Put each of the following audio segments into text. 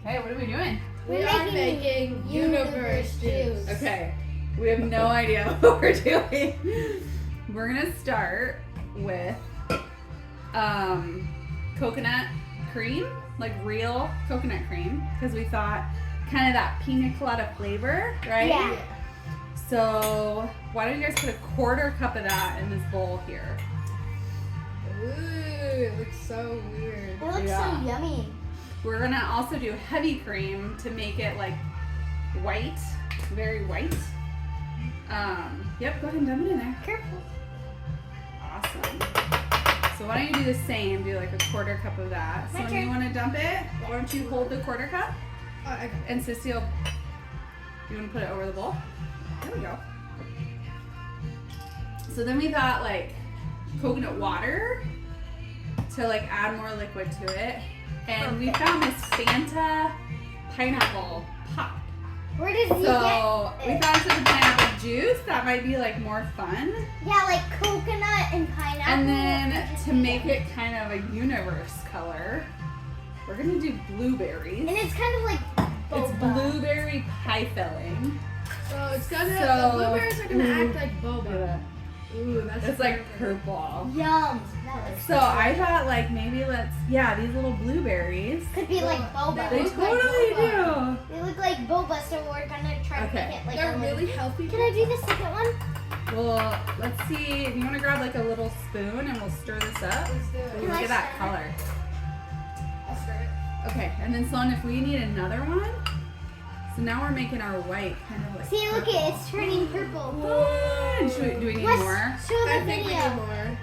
Hey, what are we doing? We are making universe juice. Okay, we have no idea what we're doing. We're gonna start with coconut cream, like real coconut cream, because we thought kind of that pina colada flavor, right? Yeah. So why don't you guys put a quarter cup of that in this bowl here? Ooh, it looks so weird. It looks Yeah. so yummy. We're gonna also do heavy cream to make it like white, very white. Yep, go ahead and dump it in there. Careful. Awesome. So why don't you do the same? Do like a quarter cup of that. My So turn. you want to dump it? Why don't you hold the quarter cup? I got it. And Cecile, you want to put it over the bowl? There we go. So then we thought like coconut water to like add more liquid to it. And we found this Fanta pineapple pop. Where does he So get we it? thought instead of pineapple juice, that might be like more fun. Yeah, like coconut and pineapple. And then to make it kind of a universe color, we're gonna do blueberries. And it's kind of like It's boba. blueberry pie filling. So it's gonna, So- the blueberries are gonna act like boba. Ooh, that's It's like perfect. purple. Yum. That looks So I thought like maybe these little blueberries. could be like boba. They look like totally boba. do. They look like boba, so we're gonna try to Okay. make it like They're a little- really healthy. Can I do the second one? Well, let's see. If you want to grab like a little spoon and we'll stir this up. Let's do Ooh, it. Can look I at that stir it? color. I'll stir it. Okay, and then Sloan, if we need another one, so now we're making our white kind of like. See, look purple. it. It's turning purple. Fun. Do we need Let's more? show the I think we need video. more.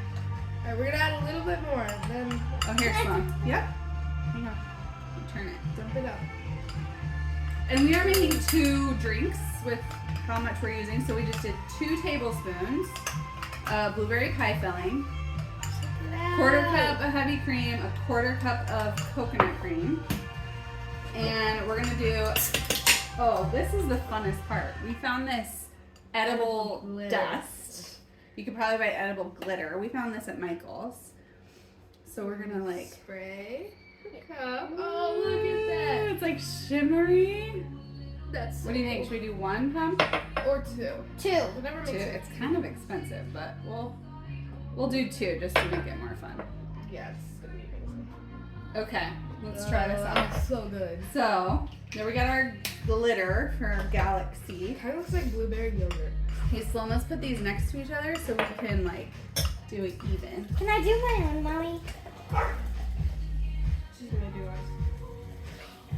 Alright, we're gonna add a little bit more. Then Oh, here, Sloan. Yep. Hang on. Turn it. dump it up. And we are making 2 drinks with how much we're using. So we just did 2 tablespoons of blueberry pie filling, quarter cup of heavy cream, a quarter cup of coconut cream. And we're gonna do, oh, this is the funnest part. We found this edible Glitter. dust. You could probably buy edible glitter. We found this at Michael's. So we're gonna like, Spray. Cup. Oh, look at that. it's like shimmery. That's What do you think? Should we do 1 pump? Or 2. 2. Whatever 2. makes sense. It's kind of expensive, but we'll do 2 just to make it more fun. Yeah, it's gonna be amazing. Okay, let's try this That out. looks so good. So there we got our glitter for our galaxy. Kind of looks like blueberry yogurt. Hey Sloan, let's put these next to each other so we can like do it even. Can I do my own, Mommy? She's gonna do ours.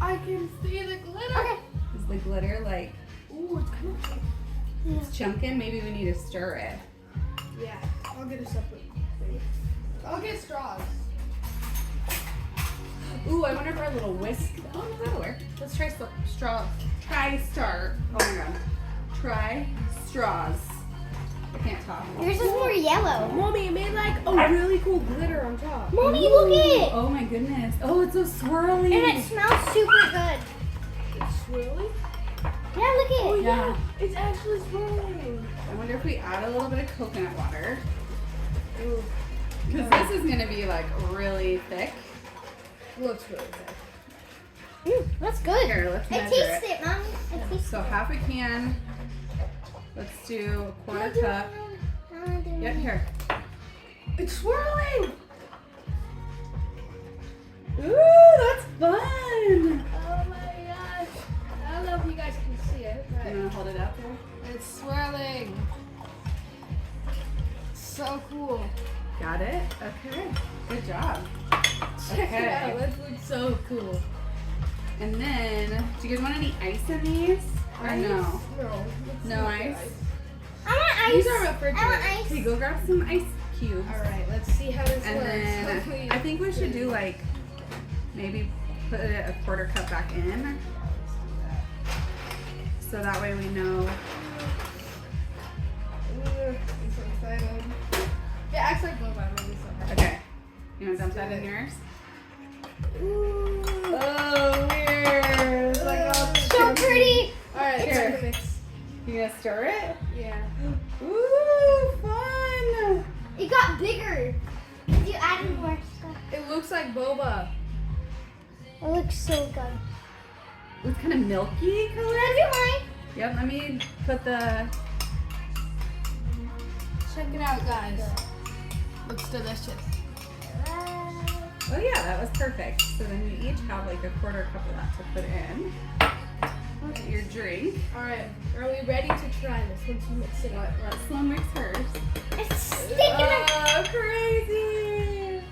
I can see the glitter. Okay. Is the glitter like Ooh, it's kind of Yeah. it's chunking? Maybe we need to stir it. Yeah, I'll get a separate thing. I'll get straws. Ooh, I wonder if our little whisk. Oh, no, that'll work. Let's try straw. Try star. Oh my god. Try straws. I can't talk. Yours is more yellow. Mommy, it made like a really cool glitter on top. Mommy, look it. Oh my goodness. Oh, it's so swirly. And it smells super good. It's swirly. Yeah, look Oh it. Yeah. It's actually swirling. I wonder if we add a little bit of coconut water. Ooh, Because this is going to be like really thick. looks really good. That's good. Here, let's I measure taste it. it, Mommy. I taste So it. half a can. Let's do a quarter cup. Yep, here. It's swirling. Ooh, that's fun. Oh my gosh. I don't know if you guys can see it, You but want to hold it out there? it's swirling. So cool. Got it? Okay. Good job. Check it Okay. out. That looks so cool. And then, do you guys want any ice in these? Or no? No. No ice? I want ice. These are I want refrigerated. ice. Okay, go grab some ice cubes. Alright, let's see how this And works. then Hopefully I think we should do like maybe put it a quarter cup back in. So that way we know. Ooh, I'm so excited. It acts like boba. I'm really so happy. Okay. You want to dump that in yours? Ooh. Oh, weird. It's like all So pretty. Alright, Here. time to mix. You gonna stir it? Yeah. Ooh, fun. It got bigger. You added more stuff. It looks like boba. It looks so good. It's kind of milky color. Can I do mine? Yep, let me put the... Check it out, guys. Looks delicious. Oh yeah, that was perfect. So then you each have like a quarter cup of that to put in. Put your drink. Alright, are we ready to try this once you mix it up? Let Sloan mix hers. It's sticking up. Oh, crazy!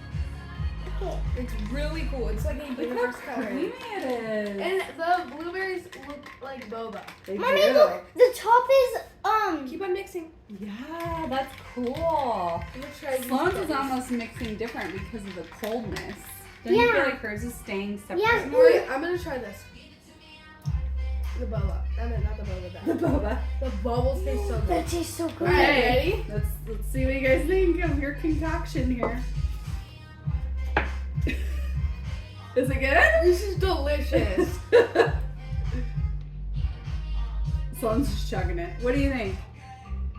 Okay. It's really cool. It's like a Look universe how color. creamy it is. And the blueberries look like boba. They Mommy, do. look, the top is Keep on mixing. Yeah, that's cool. I'm gonna try these Sloan's is strawberries. almost mixing different because of the coldness. Don't you feel Yeah. like hers is staying separate Yes, more? Wait, I'm gonna try this. The boba. I mean, not the boba. The boba. The bubbles taste so that good. tastes so good. Alright, Okay. ready? Let's see what you guys think of your concoction here. Is it good? This is delicious. Sloan's just chugging it. What do you think?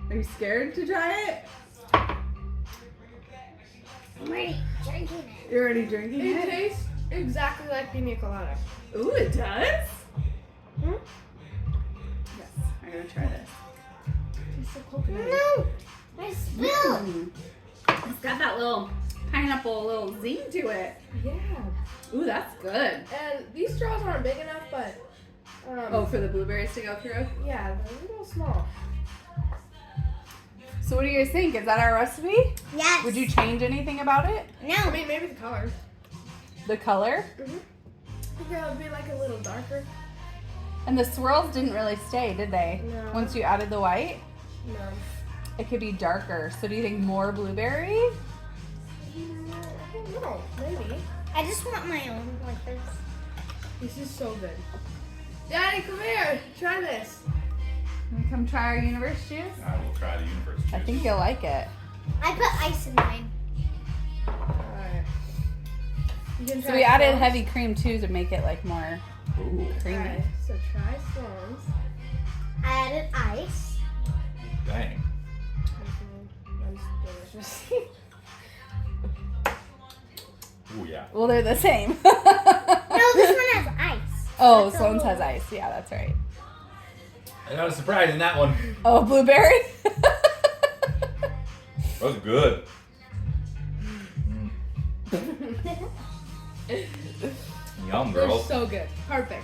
Are you scared to try it? I'm already drinking it. You're already drinking It it? tastes exactly like pina colada. Ooh, it does? Hmm? Yes, I'm gonna try this. Tastes so coconut. No, I spilled. Mm. It's got that little pineapple little zing to it. Yeah. Ooh, that's good. And these straws aren't big enough, but Oh, for the blueberries to go through? yeah, they're a little small. So what do you guys think? Is that our recipe? Yes. Would you change anything about it? I No. mean, maybe the color. The color? I think that would be like a little darker. And the swirls didn't really stay, did they? No. Once you added the white? No. It could be darker. So do you think more blueberry? I don't know. Maybe. I just want my own like this. This is so good. Daddy, come here. Try this. Can we come try our universe juice? I will try the universe juice. I think you'll like it. I put ice in mine. Alright. You can So try we added Sloan's. heavy cream too to make it like more Ooh, creamy. Alright, so try Sloan's. I added ice. dang. That's delicious. Ooh, yeah. Well, they're the same. No, this one has ice. Oh, That's a Sloan's little- has ice. Yeah, that's right. I got a surprise in that one. Oh, blueberry? That was good. Yum, They're girls. so good. Perfect.